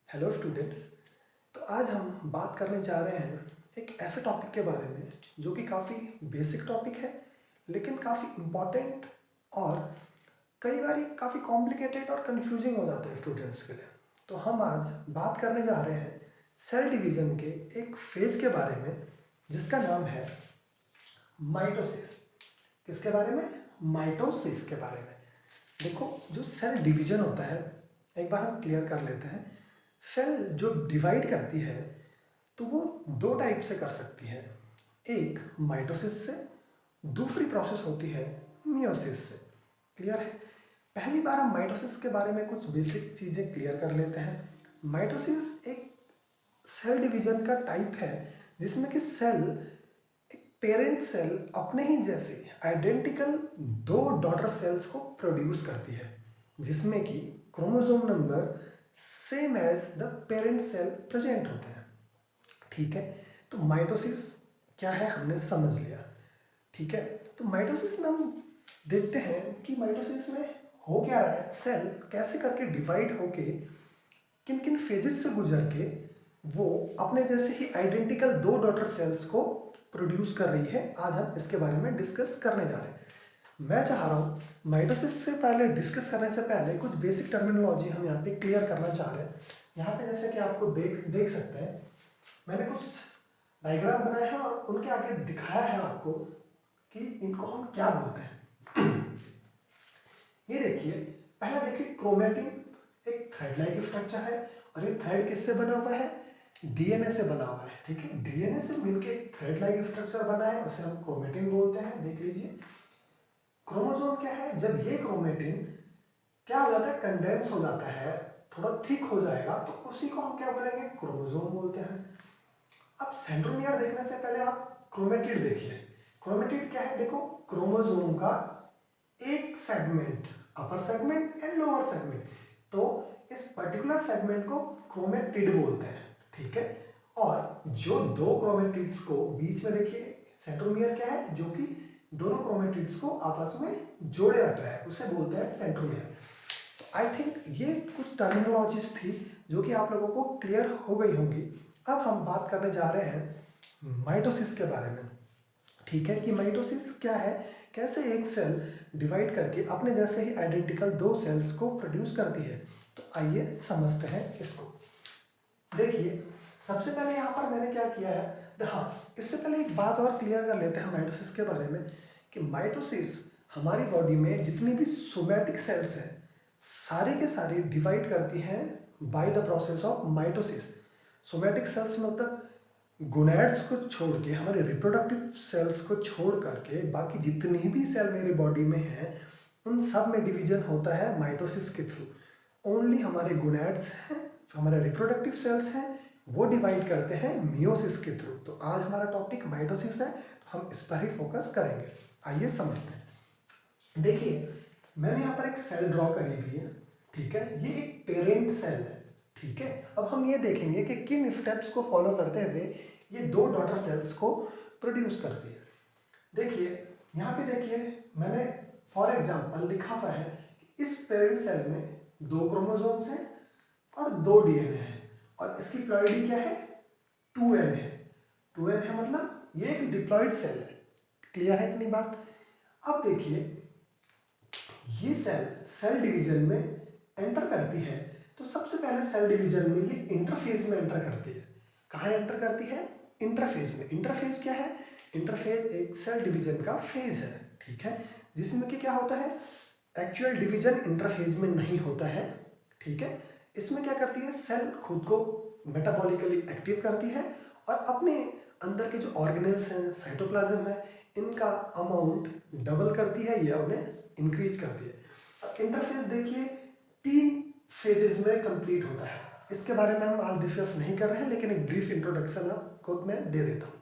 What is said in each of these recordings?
Hello students. तो आज हम बात करने जा रहे हैं एक ऐसे टॉपिक के बारे में जो कि काफ़ी बेसिक टॉपिक है लेकिन काफ़ी इम्पॉर्टेंट और कई बार काफ़ी कॉम्प्लिकेटेड और कंफ्यूजिंग हो जाता है स्टूडेंट्स के लिए। तो हम आज बात करने जा रहे हैं सेल डिवीज़न के एक फेज़ के बारे में जिसका नाम है माइटोसिस। किसके बारे में? माइटोसिस के बारे में। देखो, जो सेल डिवीज़न होता है, एक बार हम क्लियर कर लेते हैं। सेल जो डिवाइड करती है तो वो दो टाइप से कर सकती है, एक माइटोसिस से, दूसरी प्रोसेस होती है मियोसिस से। क्लियर है? पहली बार हम माइटोसिस के बारे में कुछ बेसिक चीज़ें क्लियर कर लेते हैं। माइटोसिस एक सेल डिवीजन का टाइप है जिसमें कि सेल, एक पेरेंट सेल अपने ही जैसे आइडेंटिकल दो डॉटर सेल्स को प्रोड्यूस करती है जिसमें कि chromosome number same as the parent cell present होते हैं। ठीक है, तो माइटोसिस क्या है हमने समझ लिया। ठीक है, तो माइटोसिस में हम देखते हैं कि माइटोसिस में हो क्या रहा है, सेल कैसे करके डिवाइड होके किन किन फेजेस से गुजर के वो अपने जैसे ही आइडेंटिकल दो डॉटर सेल्स को प्रोड्यूस कर रही है। आज हम इसके बारे में डिस्कस करने जा रहे हैं। मैं चाह रहा हूँ माइटोसिस से पहले, डिस्कस करने से पहले कुछ बेसिक टर्मिनोलॉजी हम यहाँ पे क्लियर करना चाह रहे हैं। यहाँ पे जैसे कि आपको देख सकते हैं, मैंने कुछ डायग्राम बनाए हैं और उनके आगे दिखाया है आपको कि इनको हम क्या बोलते हैं। ये देखिए, पहला देखिए, क्रोमेटिन एक थ्रेड लाइक स्ट्रक्चर है और ये थ्रेड किससे बना हुआ है? डीएनए से बना हुआ है। ठीक है, डीएनए से मिलके एक थ्रेड लाइक स्ट्रक्चर बना है, उसे हम क्रोमेटिन बोलते हैं। देख लीजिए, क्रोमोसोम क्या है? जब ये क्रोमेटिन क्या हो जाता है, कंडेंस हो जाता है, थोड़ा थिक हो जाएगा, तो उसी को हम क्या बोलेंगे? क्रोमोसोम बोलते हैं। अब सेंट्रोमियर देखने से पहले आप क्रोमेटिड देखिए। क्रोमेटिड क्या है? देखो, क्रोमोसोम का एक segment, upper segment and lower segment, तो इस पर्टिकुलर सेगमेंट को क्रोमेटिड बोलते हैं। ठीक है, और जो दो क्रोमेटिड्स को बीच में देखिए, सेंट्रोमियर क्या है? जो कि दोनों क्रोमेटिड्स को आपस में जोड़े रख रहा है, उसे बोलते हैं सेंट्रोमियर। तो आई थिंक ये कुछ टर्मिनोलॉजीज थी जो कि आप लोगों को क्लियर हो गई होंगी। अब हम बात करने जा रहे हैं माइटोसिस के बारे में। ठीक है, कि माइटोसिस क्या है, कैसे एक सेल डिवाइड करके अपने जैसे ही आइडेंटिकल दो सेल्स को प्रोड्यूस करती है। तो आइए समझते हैं इसको। देखिए, सबसे पहले यहाँ पर मैंने क्या किया है, हाँ, इससे पहले एक बात और क्लियर कर लेते हैं माइटोसिस के बारे में कि माइटोसिस हमारी बॉडी में जितनी भी सोमैटिक सेल्स हैं सारी के सारी डिवाइड करती हैं by the process of mitosis. Somatic cells मतलब गोनैड्स को छोड़ के, हमारे रिप्रोडक्टिव सेल्स को छोड़ करके बाकी जितनी भी सेल मेरी बॉडी में हैं उन सब में डिवीजन होता है माइटोसिस के थ्रू। ओनली हमारे गोनैड्स हैं, जो हमारे रिप्रोडक्टिव सेल्स हैं, वो डिवाइड करते हैं मियोसिस के थ्रू। तो आज हमारा टॉपिक माइटोसिस है, तो हम इस पर ही फोकस करेंगे। आइए समझते हैं। देखिए, मैंने यहाँ पर एक सेल ड्रॉ करी हुई है। ठीक है, ये एक पेरेंट सेल है। ठीक है, अब हम ये देखेंगे कि किन स्टेप्स को फॉलो करते हुए ये दो डॉटर सेल्स को प्रोड्यूस करती है। देखिए, यहाँ पे देखिए, मैंने फॉर एग्जांपल लिखा हुआ है कि इस पेरेंट सेल में दो क्रोमोसोम्स हैं और दो डीएनए हैं और इसकी प्लॉइडी क्या है? 2n है। 2n है मतलब ये एक डिप्लॉइड सेल है। क्लियर है इतनी बात? अब देखिए, ये सेल डिवीजन में एंटर करती है, तो सबसे पहले सेल डिवीजन में ये इंटरफेज में एंटर करती है। कहाँ एंटर करती है? इंटरफेज में। इंटरफेज क्या है? इंटरफेज एक सेल डिवीजन का फेज है। ठीक है, जिसमें कि क्या होता है, एक्चुअल डिवीजन इंटरफेज में नहीं होता है। ठीक है, इसमें क्या करती है, सेल खुद को मेटाबॉलिकली एक्टिव करती है और अपने अंदर के जो ऑर्गेनेल्स हैं, साइटोप्लाज्म है, इनका अमाउंट डबल करती है या उन्हें इंक्रीज करती है। अब इंटरफेज देखिए 3 फेजेस में कंप्लीट होता है। इसके बारे में हम आज डिस्कस नहीं कर रहे हैं, लेकिन एक ब्रीफ इंट्रोडक्शन आपको मैं दे देता हूँ।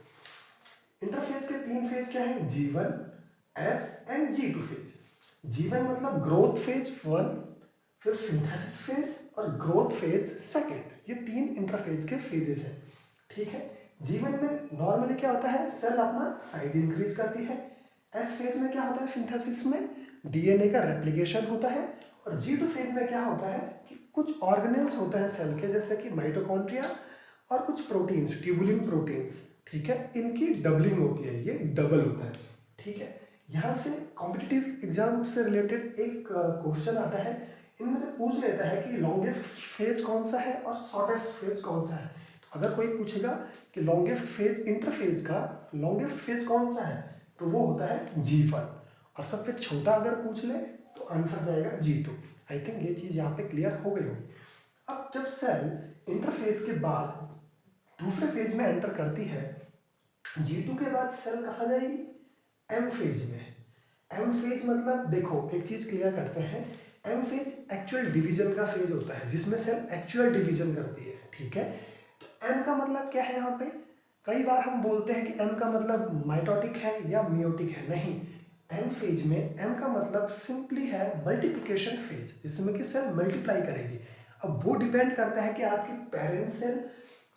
इंटरफेज के 3 फेज क्या है? G1, S and G2 phase. G1 मतलब ग्रोथ फेज 1, फिर सिंथेसिस फेज और ग्रोथ फेज 2। ये 3 इंटरफेज के फेजेस हैं। ठीक है, G1 में नॉर्मली क्या होता है, सेल अपना साइज इंक्रीज करती है। S फेज में क्या होता है, सिंथेसिस में डीएनए का रेप्लिकेशन होता है। और G2 फेज में क्या होता है कि कुछ ऑर्गेनेल्स होते हैं सेल के, जैसे कि माइटोकॉन्ड्रिया और कुछ प्रोटीन्स, ट्यूबुलिन प्रोटीन्स, ठीक है, इनकी डबलिंग होती है, ये डबल होता है, ठीक है। यहाँ से कॉम्पिटिटिव एग्जाम से रिलेटेड एक क्वेश्चन आता है, इनमें से पूछ लेता है कि लॉन्गेस्ट फेज कौन सा है और शॉर्टेस्ट फेज कौन सा है। तो अगर कोई पूछेगा कि लॉन्गेस्ट फेज इंटरफेज का लॉन्गेस्ट फेज कौन सा है, तो वो होता है G1, और सबसे छोटा अगर पूछ ले तो आंसर जाएगा G2। आई थिंक ये चीज़ यहाँ पे क्लियर हो गई होगी। अब जब सेल इंटरफेज के बाद दूसरे फेज में एंटर करती है, G2 के बाद सेल कहाँ जाएगी, M फेज में। M फेज मतलब देखो एक चीज़ क्लियर करते हैं, M फेज एक्चुअल डिवीजन का फेज होता है, जिसमें सेल एक्चुअल डिवीजन करती है, ठीक है। तो M का मतलब क्या है यहाँ पे, कई बार हम बोलते हैं कि M का मतलब माइटोटिक है या मियोटिक है, नहीं। M फेज में M का मतलब सिंपली है मल्टीप्लिकेशन फेज, जिसमें कि सेल मल्टीप्लाई करेगी। अब वो डिपेंड करता है कि आपकी पेरेंट सेल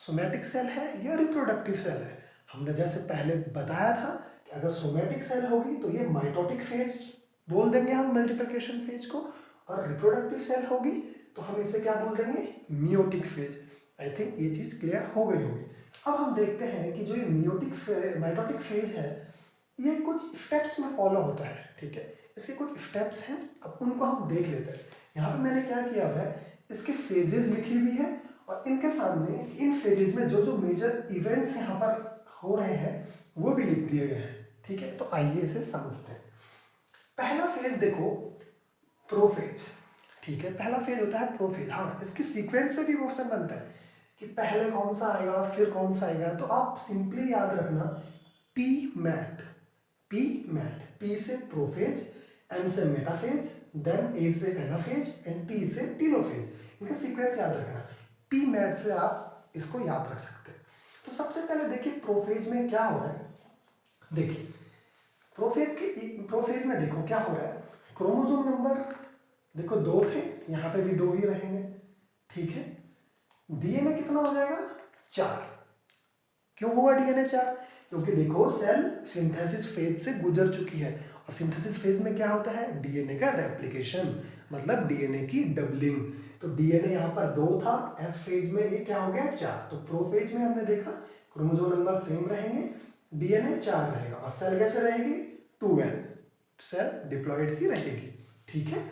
सोमैटिक सेल है या रिप्रोडक्टिव सेल है। हमने जैसे पहले बताया था कि अगर सोमैटिक सेल होगी तो ये माइटोटिक फेज बोल देंगे हम मल्टीप्लिकेशन फेज को, और रिप्रोडक्टिव सेल होगी तो हम इसे क्या बोल देंगे, मियोटिक फेज। आई थिंक ये चीज़ क्लियर हो गई होगी। अब हम देखते हैं कि जो ये माइटोटिक फेज है, ये कुछ स्टेप्स में फॉलो होता है, ठीक है। इसके कुछ स्टेप्स हैं, अब उनको हम देख लेते हैं। यहाँ पे मैंने क्या किया हुआ है, इसके फेजेस लिखी हुई है, और इनके सामने इन फेजेस में जो जो मेजर इवेंट्स यहाँ पर हो रहे हैं वो भी लिख दिए गए हैं, ठीक है। तो आइए इसे समझते हैं। पहला फेज देखो, प्रोफेज, ठीक है। पहला फेज होता है प्रोफेज। हाँ, इसकी सीक्वेंस में भी क्वेश्चन बनता है कि पहले कौन सा आएगा फिर कौन सा आएगा, तो आप सिंपली याद रखना पी मैट, पी से प्रोफेज, एम से मेटाफेज, देन ए से एनाफेज एंड टी से टीलोफेज। इनका सीक्वेंस याद रखना। पी मैट से आप इसको याद रख सकते हैं। तो सबसे पहले देखिए प्रोफेज में क्या हो रहा है। देखिए प्रोफेज में देखो क्या हो रहा है, क्रोमोसोम नंबर देखो 2 थे, यहाँ पे भी 2 ही रहेंगे, ठीक है। डीएनए कितना हो जाएगा, 4। क्यों होगा डीएनए 4, क्योंकि देखो सेल सिंथेसिस फेज से गुजर चुकी है, और सिंथेसिस फेज में क्या होता है, डीएनए का रेप्लिकेशन, मतलब डीएनए की डबलिंग। तो डीएनए यहाँ पर 2 था, एस फेज में ये क्या हो गया 4। तो प्रोफेज में हमने देखा क्रोमोसोम नंबर सेम रहेंगे, डीएनए 4 रहेगा, और सेल कैसे रहेगी 2n, सेल डिप्लॉयड ही रहेगी, ठीक है।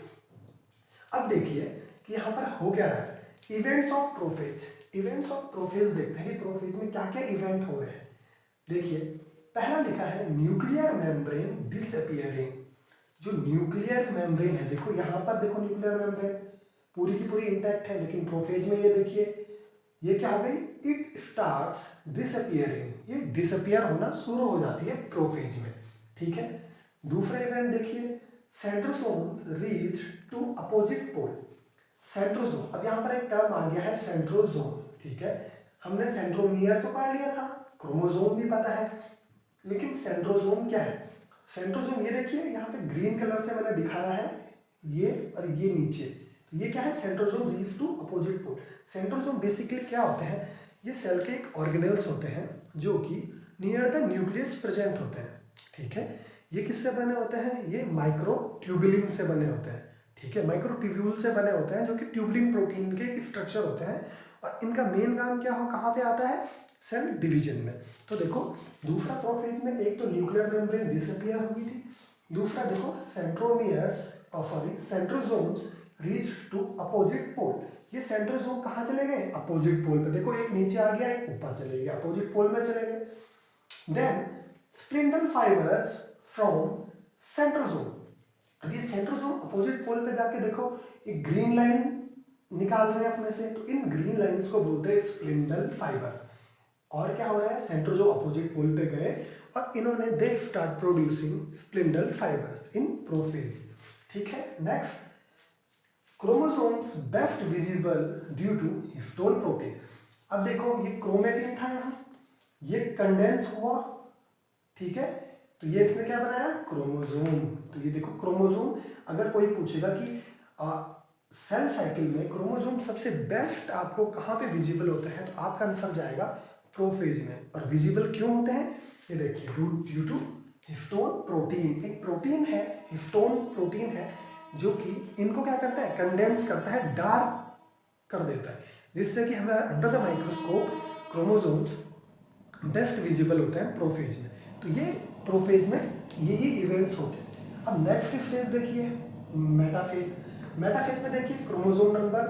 अब देखिए कि यहाँ पर हो क्या रहा है, events of prophase. Events of prophase देखते हैं कि प्रोफेज में क्या क्या इवेंट हो रहे हैं। देखिए पहला लिखा है न्यूक्लियर मेम्ब्रेन डिसअपियरिंग। जो न्यूक्लियर मेम्ब्रेन है, देखो यहाँ पर देखो न्यूक्लियर मेम्ब्रेन पूरी की पूरी इंटैक्ट है, लेकिन प्रोफेज में ये देखिए ये क्या हो गई, इट स्टार्ट्स डिसअपियरिंग, ये डिसअपियर होना शुरू हो जाती है प्रोफेज में, ठीक है। दूसरा इवेंट देखिए, centrosome reach to opposite pole. Centrosome, अब यहाँ पर एक टर्म आ गया है सेंट्रोसोम, ठीक है। हमने सेंट्रोमियर तो पढ़ लिया था, क्रोमोसोम भी पता है, लेकिन सेंट्रोसोम क्या है। सेंट्रोसोम ये देखिए यहाँ पे ग्रीन कलर से मैंने दिखाया है, ये और ये नीचे, तो ये क्या है, centrosome reach to opposite pole. Centrosome basically क्या होते हैं, ये सेल के एक ऑर्गेनेल्स होते हैं जो कि नियर द न्यूक्लियस प्रेजेंट होते हैं, ठीक है। ये किससे बने होते हैं, ये माइक्रोट्यूबुलिन से बने होते हैं, ठीक है। माइक्रोट्यूब्यूल से बने होते हैं जो कि ट्यूबुलिन प्रोटीन के स्ट्रक्चर होते हैं, और इनका मेन काम क्या हो, कहाँ पे आता है, सेल डिवीजन में। तो देखो दूसरा प्रोफेज में एक तो न्यूक्लियर मेम्ब्रेन डिसअपियर हो गई थी, दूसरा देखो centrosomes reach to opposite pole. ये सेंट्रोसोम कहाँ चले गए, अपोजिट पोल पे। देखो एक नीचे आ गया एक ऊपर चले गए, अपोजिट पोल में चले गए। Then spindle fibres from centrosome. अब ये सेंट्रोसोम अपोजिट पोल पे जाके देखो एक ग्रीन लाइन निकाल रहे हैं अपने से, तो इन ग्रीन लाइंस को बोलते हैं स्पिंडल फाइबर्स। और क्या हो रहा है, सेंट्रोसोम अपोजिट पोल पे गए और इन्होंने they start producing spindle fibres in prophase, ठीक है। Next, chromosomes best visible due to histone protein. अब देखो ये क्रोमेटिन था यहाँ, ये कंडेंस हुआ, ठीक है, तो ये इसने क्या बनाया, क्रोमोसोम। तो ये देखो क्रोमोसोम, अगर कोई पूछेगा कि सेल साइकिल में क्रोमोसोम सबसे बेस्ट आपको कहाँ पे विजिबल होते हैं, तो आपका आंसर जाएगा प्रोफेज में। और विजिबल क्यों होते हैं, ये देखिए ड्यू टू हिस्टोन प्रोटीन। एक प्रोटीन है, हिस्टोन प्रोटीन है, जो कि इनको क्या करता है, कंडेंस करता है डार्क कर देता है, जिससे कि हमें under the microscope chromosomes best visible होते हैं प्रोफेज में। तो ये प्रोफेज में ये इवेंट्स होते हैं। अब नेक्स्ट स्टेज देखिए मेटाफेज। मेटाफेज में देखिए क्रोमोसोम नंबर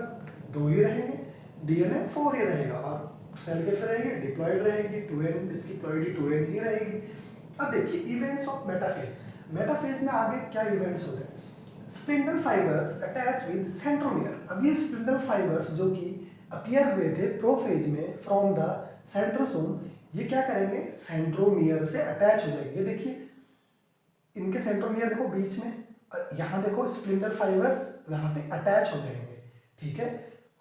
2 ही रहेंगे, डीएनए 4 ही रहेगा, और सेल कैसे रहेगी, डिप्लॉयड रहेगी, 2n, इसकी प्लॉइडी 2n ही रहेगी। अब देखिए इवेंट्स ऑफ मेटाफेज। मेटाफेज में आगे क्या इवेंट्स होते हैं, spindle fibres attach with centromere. अब ये स्पिंडल फाइबर्स जो कि अपीयर हुए थे प्रोफेज में फ्रॉम द सेंट्रोसोम, ये क्या करेंगे, सेंट्रोमियर से अटैच हो जाएंगे। देखिए इनके सेंट्रोमियर देखो बीच में, यहाँ देखो स्पिंडल फाइबर्स यहाँ पे अटैच हो जाएंगे, ठीक है।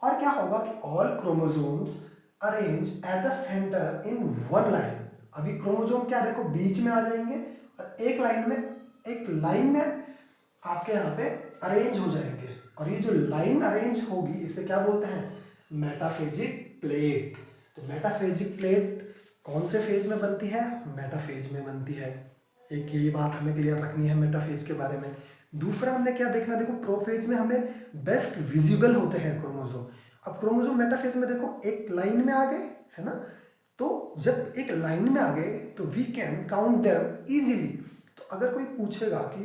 और क्या होगा कि all chromosomes arrange at the centre in one line. अभी क्रोमोसोम क्या देखो बीच में आ जाएंगे और एक लाइन में आपके यहाँ पे अरेंज हो जाएंगे, और ये जो लाइन अरेंज होगी इसे क्या बोलते हैं, मेटाफेजिक प्लेट। तो मेटाफेजिक प्लेट कौन से फेज में बनती है, मेटाफेज में बनती है। एक यही बात हमें क्लियर रखनी है मेटाफेज के बारे में। दूसरा हमने क्या देखना, देखो प्रोफेज में हमें बेस्ट विजिबल होते हैं क्रोमोसोम। अब क्रोमोसोम मेटाफेज में देखो एक लाइन में आ गए, है ना। तो जब एक लाइन में आ गए तो we can count them easily. तो अगर कोई पूछेगा कि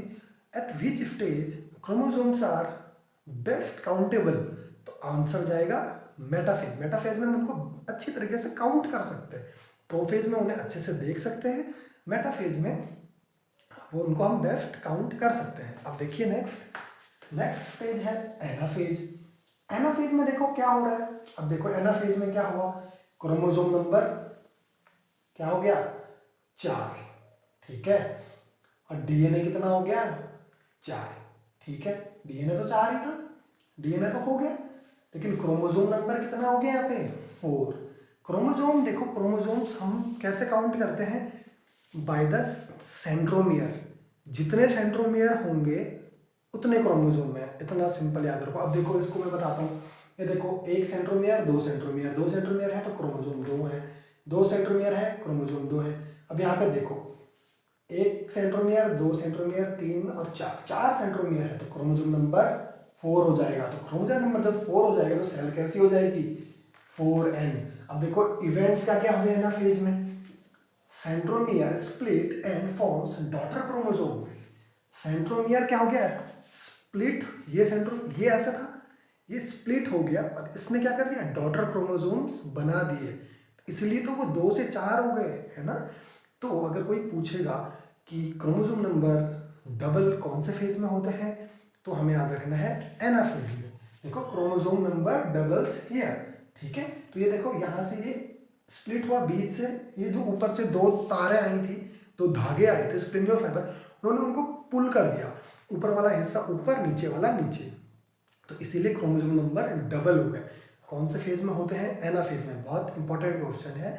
at which stage chromosomes are best countable, तो आंसर जाएगा मेटाफेज। मेटाफेज में हम उनको अच्छी तरीके से काउंट कर सकते हैं, प्रोफेज में उन्हें अच्छे से देख सकते हैं, मेटाफेज में वो उनको हम बेस्ट काउंट कर सकते हैं। अब देखिए नेक्स्ट स्टेज है एनाफेज। एनाफेज में देखो क्या हो रहा है, अब देखो एनाफेज में क्या हुआ, क्रोमोसोम नंबर क्या हो गया, 4, ठीक है, और डीएनए कितना हो गया, 4, ठीक है। डीएनए तो 4 ही था, डीएनए तो हो गया, लेकिन क्रोमोसोम नंबर कितना हो गया यहाँ पे, 4। क्रोमोसोम देखो, क्रोमोसोम्स हम कैसे काउंट करते हैं, बाय द सेंट्रोमियर। जितने सेंट्रोमियर होंगे उतने क्रोमोसोम है, इतना सिंपल याद रखो। अब देखो इसको मैं बताता हूँ, ये देखो 1 सेंट्रोमियर 2 सेंट्रोमियर, 2 सेंट्रोमियर है तो क्रोमोसोम 2 है, 2 सेंट्रोमियर है क्रोमोसोम 2 है। अब यहाँ पे देखो 1 सेंट्रोमियर 2 सेंट्रोमियर 3 और 4 सेंट्रोमियर है तो क्रोमोसोम नंबर 4 हो जाएगा। तो क्रोमोसोम नंबर जब 4 हो जाएगा तो सेल कैसी हो जाएगी, 4n। अब देखो इवेंट्स का क्या हुआ ना फेज में, centromere split and forms daughter chromosome. Centromere क्या हो गया, स्प्लिट, ये ऐसा था, ये स्प्लिट हो गया और इसने क्या कर दिया, डॉटर क्रोमोसोम्स बना दिए, इसलिए तो वो 2 से 4 हो गए, है ना। तो अगर कोई पूछेगा कि क्रोमोसोम नंबर डबल कौन से फेज में होते हैं, तो हमें याद रखना है एनाफेज में। देखो क्रोमोसोम नंबर डबल्स हियर, ठीक है। तो ये देखो यहाँ से ये स्प्लिट हुआ बीच से, ये जो ऊपर से 2 तारें आई थी, 2 धागे आए थे स्पिंडल फाइबर, उन्होंने उनको पुल कर दिया, ऊपर वाला हिस्सा ऊपर नीचे वाला नीचे, तो इसीलिए क्रोमोसोम नंबर डबल हो गए। कौन से फेज में होते हैं, एनाफेज में। बहुत इंपॉर्टेंट क्वेश्चन है,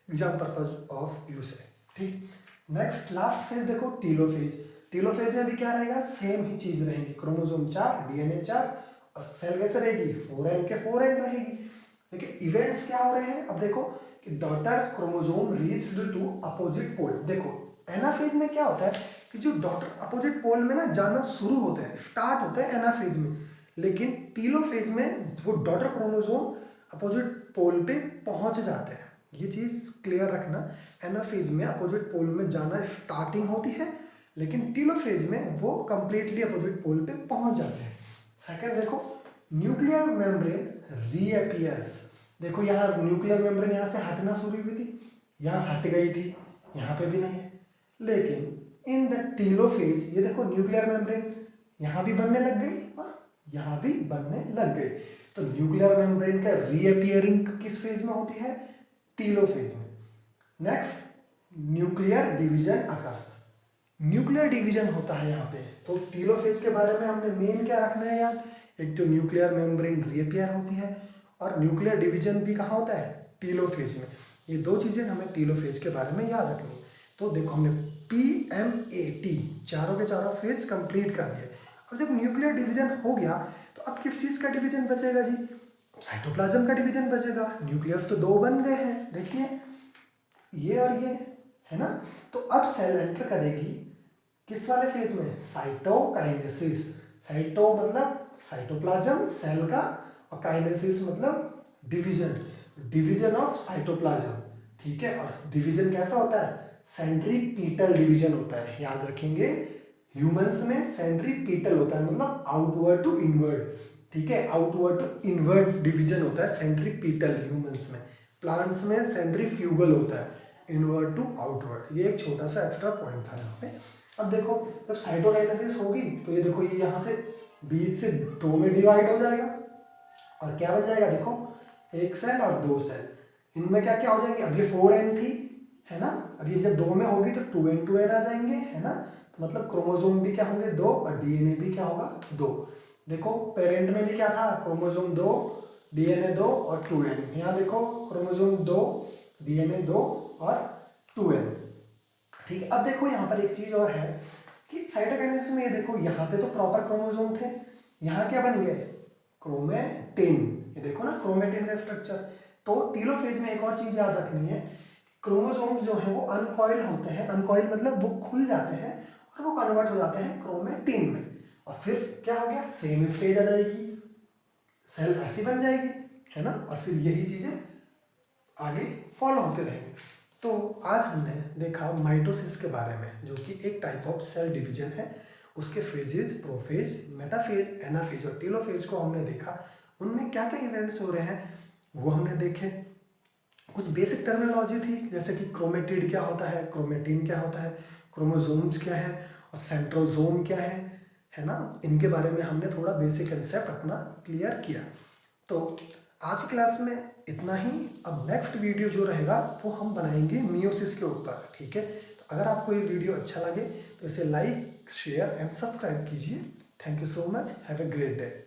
एग्जाम पर्पज ऑफ यूज है, ठीक। नेक्स्ट लास्ट फेज देखो टीलोफेज। टीलोफेज में भी क्या रहेगा, सेम ही चीज रहेगी, क्रोमोसोम 4 डीएनए 4 और सेल कैसे रहेगी, 4n के 4n रहेगी। लेकिन इवेंट्स क्या हो रहे हैं, अब देखो कि daughter chromosome reached to opposite pole. देखो एनाफेज में क्या होता है कि जो डॉटर अपोजिट पोल में ना जाना शुरू होते हैं, स्टार्ट होते हैं एनाफेज में, लेकिन टीलोफेज में वो डॉटर क्रोमोसोम अपोजिट पोल पे पहुंच जाते हैं। ये चीज़ क्लियर रखना, एनाफेज में अपोजिट पोल में जाना स्टार्टिंग होती है, लेकिन टीलोफेज में वो कंप्लीटली अपोजिट पोल पे पहुंच जाते हैं। सेकंड देखो न्यूक्लियर मेम्ब्रेन रीअपियर्स। देखो यहाँ न्यूक्लियर मेम्ब्रेन यहाँ से हटना शुरू हुई थी, यहाँ हट गई थी, यहाँ पे भी नहीं है, लेकिन इन द टीलोफेज ये देखो न्यूक्लियर मेम्ब्रेन यहाँ भी बनने लग गई और यहाँ भी बनने लग गई। तो न्यूक्लियर मेम्ब्रेन का रीअपियरिंग किस फेज में होती है, टीलोफेज में। Next nuclear division occurs. Nuclear division होता है यहाँ पे, तो टीलोफेज के बारे में हमने मेन क्या रखना है याद, एक तो न्यूक्लियर मेम्ब्रेन रीअपियर होती है और न्यूक्लियर डिवीजन भी कहाँ होता है, टीलोफेज में। ये 2 चीज़ें हमें टीलोफेज के बारे में याद रखनी है। तो देखो हमने PMAT चारों के चारों फेज कंप्लीट कर दिए। अब जब न्यूक्लियर डिवीजन हो गया तो अब किस चीज़ का डिवीजन बचेगा जी, साइटोप्लाज्म का डिवीजन बचेगा। न्यूक्लियस तो 2 बन गए हैं, देखिए ये और ये, है ना। तो अब सेल एंटर करेगी किस वाले फेज में, साइटोकाइनेसिस। साइटो मतलब साइटोप्लाज्म सेल का, और काइनेसिस मतलब डिवीजन, डिवीजन ऑफ साइटोप्लाज्म, ठीक है। और डिवीजन कैसा होता है, सेंट्रीपीटल डिवीजन होता है, याद रखेंगे। ह्यूमंस में सेंट्रीपीटल होता है मतलब आउटवर्ड टू इनवर्ड, ठीक है, आउटवर्ड टू इनवर्ड डिवीजन होता है सेंट्रीपीटल ह्यूमंस में। प्लांट्स में सेंट्रीफ्यूगल होता है, इनवर्ड टू आउटवर्ड। ये एक छोटा सा एक्स्ट्रा पॉइंट था यहाँ पे। अब देखो जब साइटोकाइनेसिस होगी तो ये देखो, ये यहाँ से बीच से दो में डिवाइड हो जाएगा और क्या बन जाएगा, देखो एक सेल और दो सेल, इनमें क्या क्या हो जाएंगे। अब ये 4n थी, है ना, अब ये जब दो में होगी तो 2n 2n आ जाएंगे, है ना। तो मतलब क्रोमोसोम भी क्या होंगे, दो, और डीएनए भी क्या होगा, दो। देखो पेरेंट में भी क्या था, क्रोमोसोम दो, डीएनए दो और 2n। यहाँ देखो क्रोमोसोम दो, डीएनए दो और 2n, ठीक है। अब देखो यहाँ पर एक चीज और है कि साइटोकाइनेसिस में ये देखो यहाँ पे तो प्रॉपर क्रोमोसोम थे, यहाँ क्या बन गए, क्रोमेटिन। ये देखो ना क्रोमेटिन का स्ट्रक्चर। तो टीलोफेज में एक और चीज याद रखनी है, क्रोमोसोम्स जो है वो अनकॉइल होते हैं, अनकॉइल मतलब वो खुल जाते हैं और वो कन्वर्ट हो जाते हैं क्रोमेटिन में, और फिर क्या हो गया, सेम स्टेज आ जाएगी, सेल ऐसी बन जाएगी, है ना। और फिर यही चीजें आगे फॉलो होते रहेंगे। तो आज हमने देखा माइटोसिस के बारे में, जो कि एक टाइप ऑफ सेल डिवीजन है। उसके फेजेस, प्रोफेज, मेटाफेज, एनाफेज और टीलोफेज को हमने देखा। उनमें क्या क्या इवेंट्स हो रहे हैं वो हमने देखे। कुछ बेसिक टर्मिनोलॉजी थी, जैसे कि क्रोमेटिड क्या होता है, क्रोमेटिन क्या होता है, क्रोमोसोम्स क्या है और सेंट्रोजोम क्या है ना। इनके बारे में हमने थोड़ा बेसिक कंसेप्ट अपना क्लियर किया। तो आज की क्लास में इतना ही। अब नेक्स्ट वीडियो जो रहेगा वो हम बनाएंगे मियोसिस के ऊपर, ठीक है। तो अगर आपको ये वीडियो अच्छा लगे तो इसे लाइक, शेयर एंड सब्सक्राइब कीजिए। Thank you so much, have a great day.